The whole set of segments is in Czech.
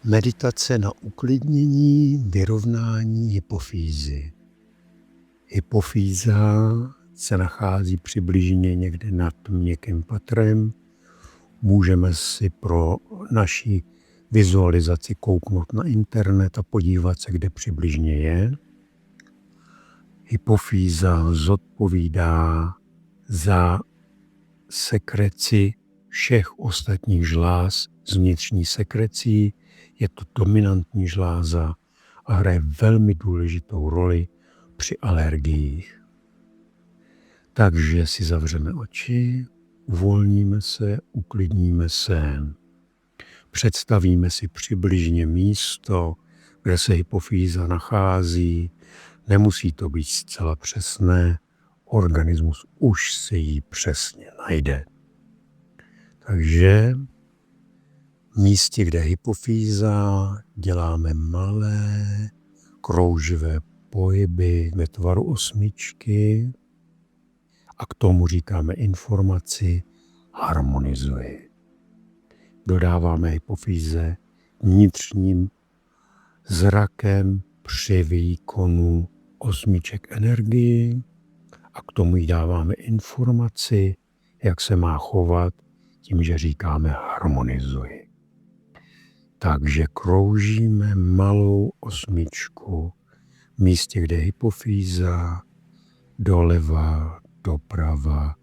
Meditace na uklidnění, vyrovnání hypofýzy. Hypofýza se nachází přibližně někde nad měkkým patrem. Můžeme si pro naši vizualizaci kouknout na internet a podívat se, kde přibližně je. Hypofýza zodpovídá za sekreci všech ostatních žláz z vnitřní sekrecí. Je to dominantní žláza a hraje velmi důležitou roli při alergiích. Takže si zavřeme oči, uvolníme se, uklidníme se. Představíme si přibližně místo, kde se hypofýza nachází. Nemusí to být zcela přesné, organismus už si ji přesně najde. Takže v místě, kde je hypofýza, děláme malé krouživé pohyby ve tvaru osmičky a k tomu říkáme informaci harmonizuji. Dodáváme hypofýze vnitřním zrakem při výkonu osmiček energii a k tomu jí dáváme informaci, jak se má chovat, tím, že říkáme harmonizuji. Takže kroužíme malou osmičku v místě, kde je hypofýza, doleva, doprava,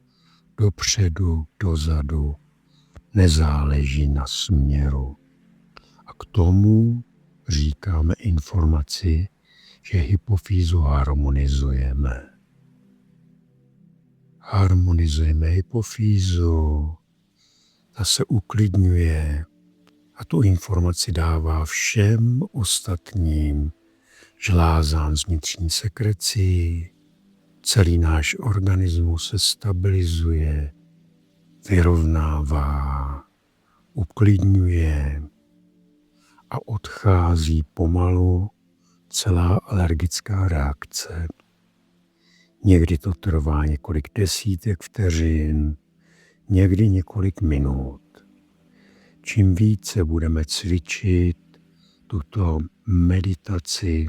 dopředu, dozadu, nezáleží na směru. A k tomu říkáme informaci, že hypofýzu harmonizujeme. Harmonizujeme hypofýzu, ta se uklidňuje a tu informaci dává všem ostatním žlázám z vnitřní sekrecí. Celý náš organismus se stabilizuje, vyrovnává, uklidňuje a odchází pomalu celá alergická reakce. Někdy to trvá několik desítek vteřin, někdy několik minut. Čím více budeme cvičit tuto meditaci,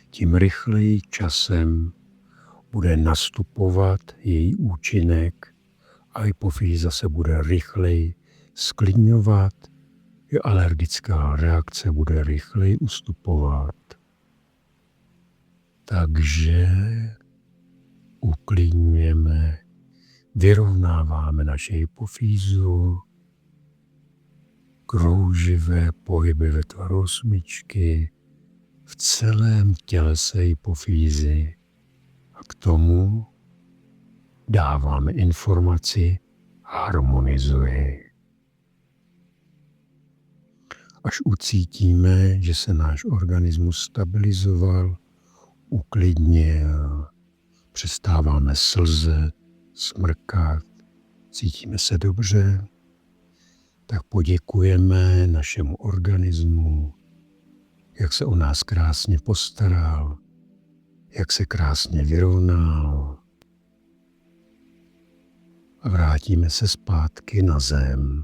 tím rychleji časem bude nastupovat její účinek a hypofýza se bude rychleji sklidňovat, i alergická reakce bude rychleji ustupovat. Takže uklidňujeme, vyrovnáváme naši hypofýzu, krouživé pohyby ve tvaru osmičky v celém tělese hypofýzy a k tomu dáváme informaci harmonizuji. Až ucítíme, že se náš organismus stabilizoval, uklidnil, přestáváme slzet, smrkat, cítíme se dobře, tak poděkujeme našemu organismu, jak se o nás krásně postaral, jak se krásně vyrovnal. A vrátíme se zpátky na zem.